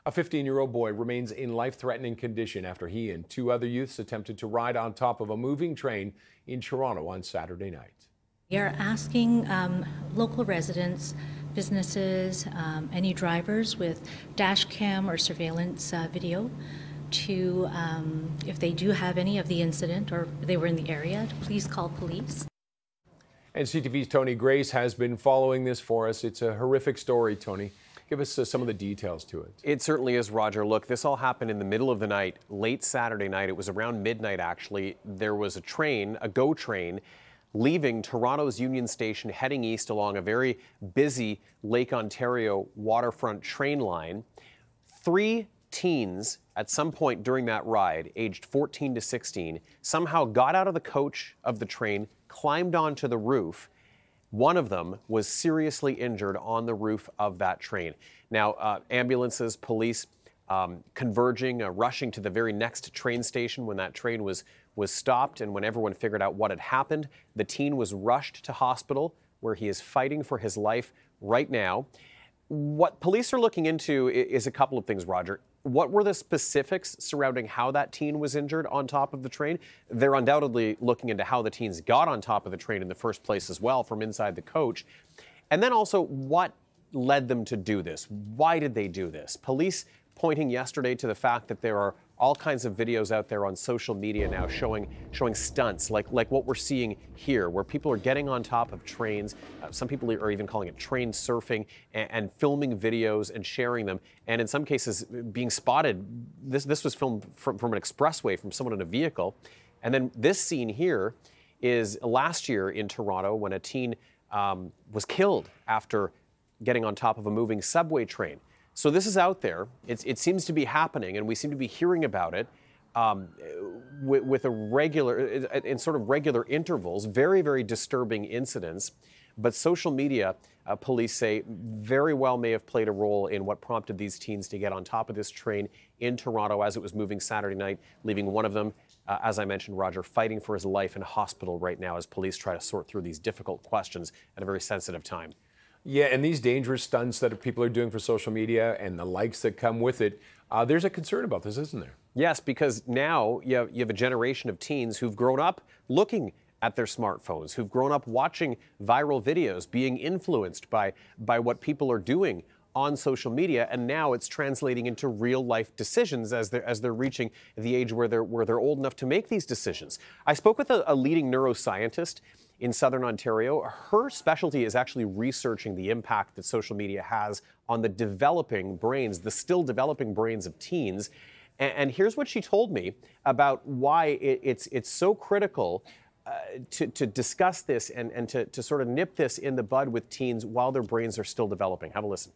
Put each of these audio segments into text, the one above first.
A 15-year-old boy remains in life-threatening condition after he and two other youths attempted to ride on top of a moving train in Toronto on Saturday night. We are asking local residents, businesses, any drivers with dash cam or surveillance video to, if they do have any of the incident or they were in the area, to please call police. And CTV's Tony Grace has been following this for us. It's a horrific story, Tony. Give us some of the details to it. It certainly is, Roger. Look, this all happened in the middle of the night, late Saturday night. It was around midnight, actually. There was a train, a GO train, leaving Toronto's Union Station, heading east along a very busy Lake Ontario waterfront train line. Three teens at some point during that ride, aged 14 to 16, somehow got out of the coach of the train, climbed onto the roof. One of them was seriously injured on the roof of that train. Now, ambulances, police converging, rushing to the very next train station when that train was stopped, and when everyone figured out what had happened, the teen was rushed to hospital where he is fighting for his life right now. What police are looking into is a couple of things, Roger. What were the specifics surrounding how that teen was injured on top of the train? They're undoubtedly looking into how the teens got on top of the train in the first place as well, from inside the coach. And then also, what led them to do this? Why did they do this? Police pointing yesterday to the fact that there are all kinds of videos out there on social media now showing stunts like what we're seeing here, where people are getting on top of trains. Some people are even calling it train surfing, and filming videos and sharing them, and in some cases being spotted. This was filmed from an expressway from someone in a vehicle. And then this scene here is last year in Toronto when a teen was killed after getting on top of a moving subway train. So this is out there. It seems to be happening, and we seem to be hearing about it with in sort of regular intervals. Very, very disturbing incidents. But social media, police say, very well may have played a role in what prompted these teens to get on top of this train in Toronto as it was moving Saturday night, leaving one of them, as I mentioned, Roger, fighting for his life in hospital right now as police try to sort through these difficult questions at a very sensitive time. Yeah, and these dangerous stunts that people are doing for social media and the likes that come with it, there's a concern about this, isn't there? Yes, because now you have a generation of teens who've grown up looking at their smartphones, who've grown up watching viral videos, being influenced by what people are doing on social media, and now it's translating into real life decisions as they're reaching the age where they're old enough to make these decisions. I spoke with a leading neuroscientist in Southern Ontario. Her specialty is actually researching the impact that social media has on the developing brains, the still developing brains of teens. And here's what she told me about why it's so critical to discuss this and to sort of nip this in the bud with teens while their brains are still developing. Have a listen.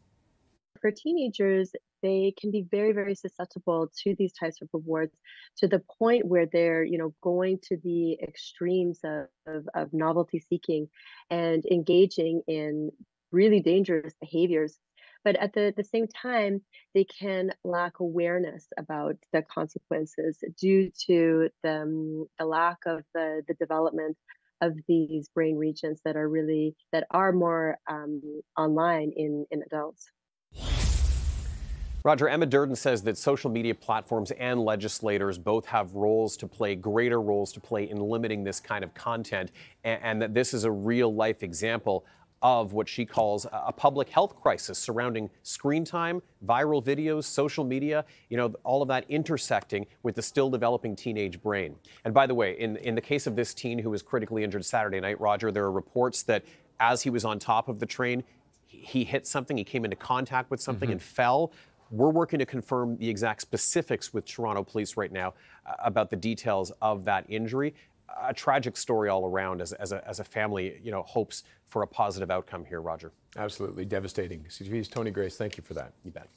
For teenagers, they can be very, very susceptible to these types of rewards, to the point where they're, going to the extremes of novelty seeking and engaging in really dangerous behaviors. But at the same time, they can lack awareness about the consequences due to the lack of the development of these brain regions that are more online in adults. Roger, Emma Durden says that social media platforms and legislators both have greater roles to play in limiting this kind of content, and that this is a real life example of what she calls a public health crisis surrounding screen time, viral videos, social media, all of that intersecting with the still developing teenage brain. And by the way, in the case of this teen who was critically injured Saturday night, Roger, there are reports that as he was on top of the train, he hit something, he came into contact with something and fell. We're working to confirm the exact specifics with Toronto police right now about the details of that injury. A tragic story all around as a family, hopes for a positive outcome here, Roger. Absolutely devastating. CTV's Tony Grace, thank you for that. You bet.